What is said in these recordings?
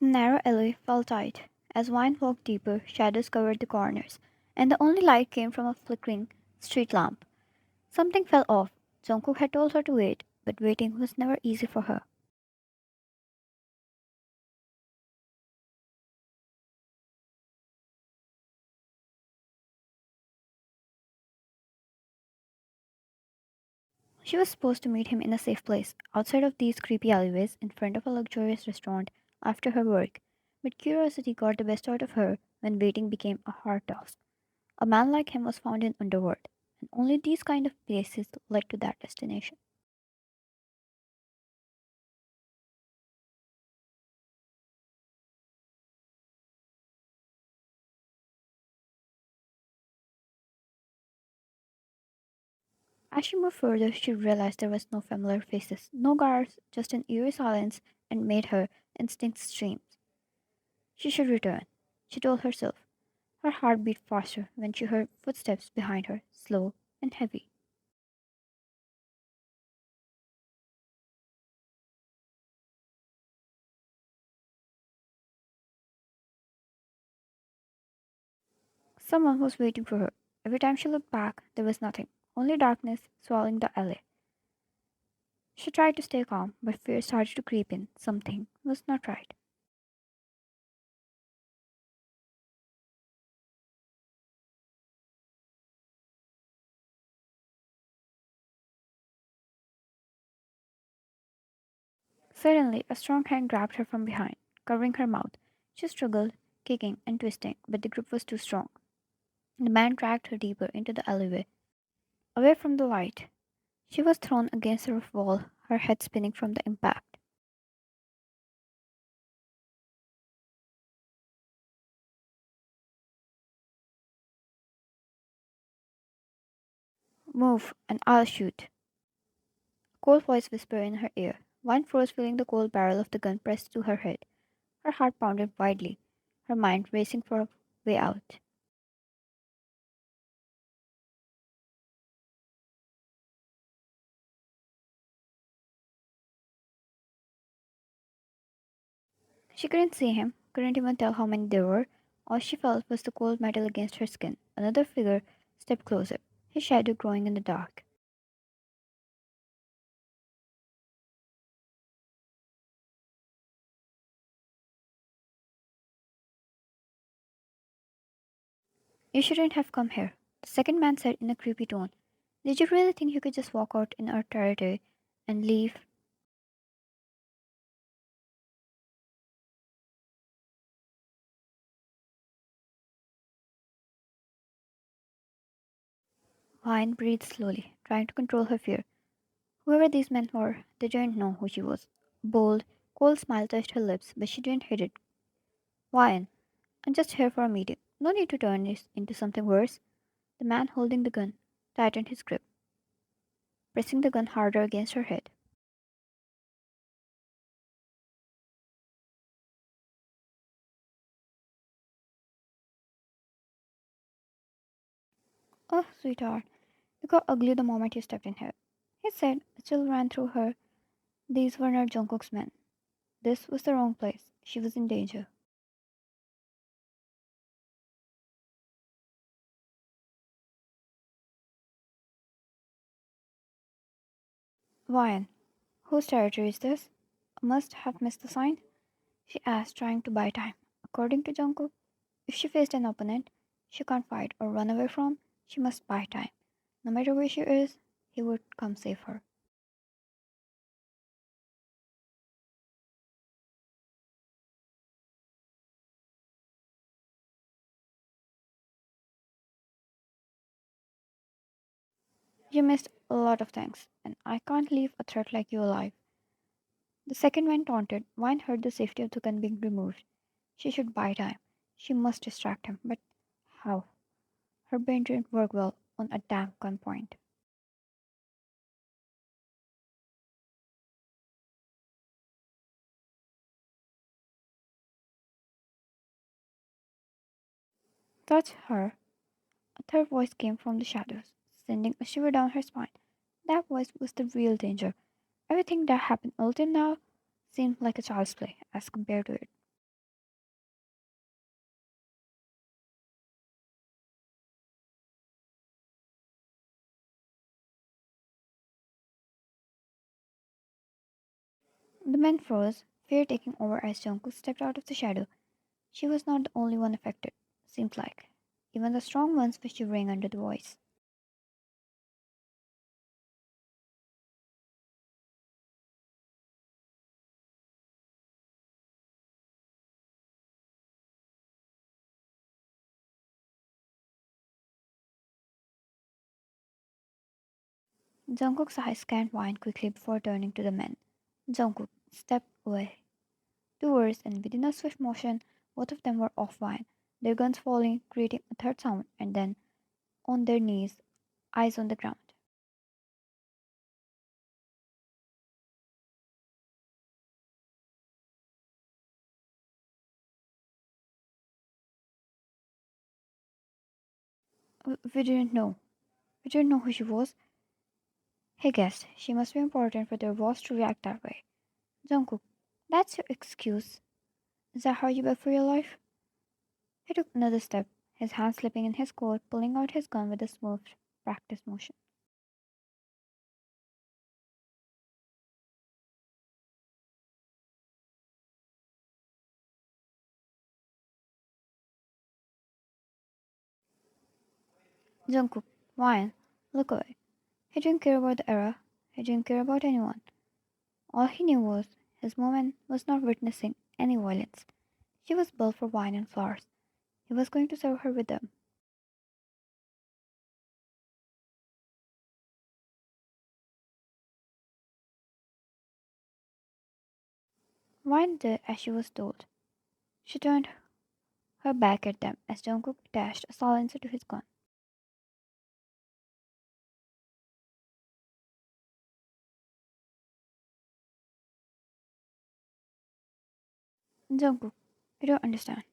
The narrow alley felt tight. As Wine walked deeper, shadows covered the corners, and the only light came from a flickering street lamp. Something fell off. Jungkook had told her to wait, but waiting was never easy for her. She was supposed to meet him in a safe place, outside of these creepy alleyways, in front of a luxurious restaurant, after her work. But curiosity got the best out of her when waiting became a hard task. A man like him was found in underworld, and only these kind of places led to that destination. As she moved further, she realized there was no familiar faces, no guards, just an eerie silence, and made her instincts stream. She should return, she told herself. Her heart beat faster when she heard footsteps behind her, slow and heavy. Someone was waiting for her. Every time she looked back, there was nothing, only darkness swallowing the alley. She tried to stay calm, but fear started to creep in. Something was not right. Suddenly, a strong hand grabbed her from behind, covering her mouth. She struggled, kicking and twisting, but the grip was too strong. The man dragged her deeper into the alleyway, away from the light. She was thrown against the wall, her head spinning from the impact. Move, and I'll shoot. A cold voice whispered in her ear. One froze, feeling the cold barrel of the gun pressed to her head. Her heart pounded wildly, her mind racing for a way out. She couldn't see him, couldn't even tell how many there were. All she felt was the cold metal against her skin. Another figure stepped closer, his shadow growing in the dark. You shouldn't have come here, the second man said in a creepy tone. Did you really think you could just walk out in our territory and leave? Vine breathed slowly, trying to control her fear. Whoever these men were, they didn't know who she was. A bold, cold smile touched her lips, but she didn't hit it. Vine, I'm just here for a meeting. No need to turn this into something worse. The man holding the gun tightened his grip, pressing the gun harder against her head. Oh, sweetheart, you got ugly the moment you stepped in here. He said, a chill ran through her. These were not Jungkook's men. This was the wrong place. She was in danger. Ryan, whose territory is this? I must have missed the sign, she asked, trying to buy time. According to Jungkook, if she faced an opponent she can't fight or run away from, she must buy time. No matter where she is, he would come save her. You missed a lot of things, and I can't leave a threat like you alive. The second man taunted. Wine heard the safety of the gun being removed. She should buy time. She must distract him, but how? Her brain didn't work well on a damn gunpoint. That's her. A third voice came from the shadows, sending a shiver down her spine. That voice was the real danger. Everything that happened until now seemed like a child's play as compared to it. The men froze, fear taking over as Jungkook stepped out of the shadow. She was not the only one affected, seemed like. Even the strong ones were shivering under the voice. Jungkook's eyes scanned Wine quickly before turning to the men. Jungkook stepped away. Two words, and within a swift motion, both of them were off Wine, their guns falling, creating a third sound, and then on their knees, eyes on the ground. We didn't know. We didn't know who she was. He guessed she must be important for their boss to react that way. Jungkook, that's your excuse. Is that how you beg for your life? He took another step, his hand slipping in his coat, pulling out his gun with a smooth, practiced motion. Jungkook, wine, look away. He didn't care about the era. He didn't care about anyone. All he knew was his woman was not witnessing any violence. She was built for wine and flowers. He was going to serve her with them. Wine did as she was told. She turned her back at them as Jungkook attached a silencer to his gun. Jungkook, you don't understand.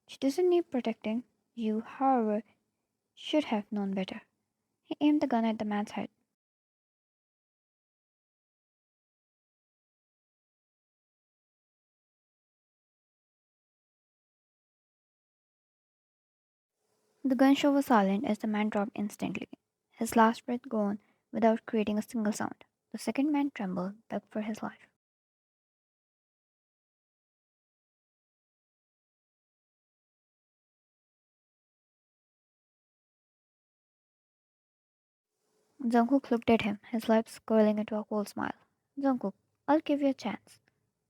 She doesn't need protecting. You, however, should have known better. He aimed the gun at the man's head. The gunshot was silent as the man dropped instantly, his last breath gone without creating a single sound. The second man trembled, begged for his life. Jungkook looked at him, his lips curling into a cold smile. Jungkook, I'll give you a chance.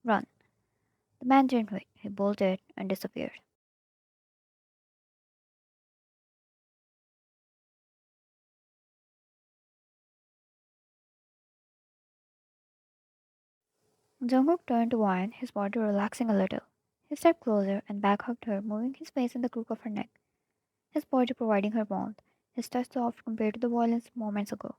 Run. The man didn't wait. He bolted and disappeared. Jungkook turned to Wine, his body relaxing a little. He stepped closer and back hugged her, moving his face in the crook of her neck, his body providing her warmth, his touch soft compared to the violence moments ago.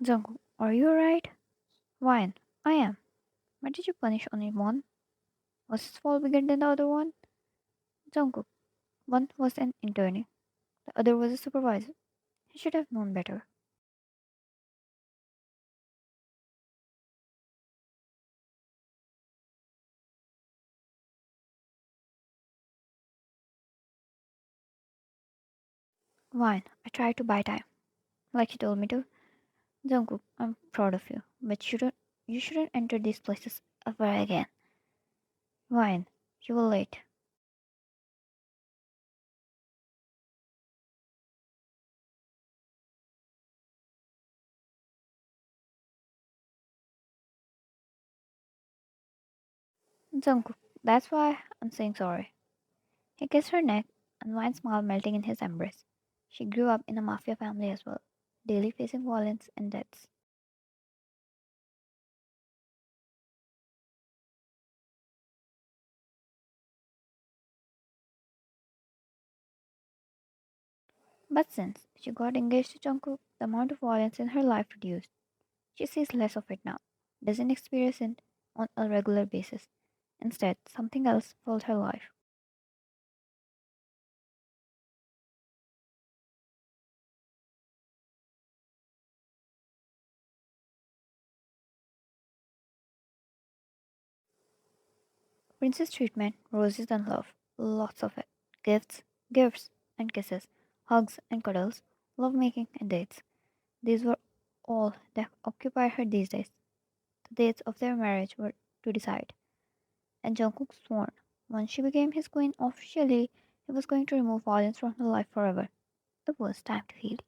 Jungkook, are you alright? Wine, I am. Why did you punish only one? Was his fall bigger than the other one? Jungkook, one was an internee, the other was a supervisor. He should have known better. Wine, I tried to buy time, like you told me to. Jungkook, I'm proud of you, but you shouldn't enter these places ever again. Wine, you were late. Jungkook, that's why I'm saying sorry. He kissed her neck, and Wine smile melting in his embrace. She grew up in a mafia family as well, daily facing violence and deaths. But since she got engaged to Jungkook, the amount of violence in her life reduced. She sees less of it now, doesn't experience it on a regular basis. Instead, something else filled her life. Princess treatment, roses and love, lots of it. Gifts, gifts and kisses, hugs and cuddles, love making and dates. These were all that occupied her these days. The dates of their marriage were to decide. And Jungkook sworn, once she became his queen officially, he was going to remove violence from her life forever. It was time to heal.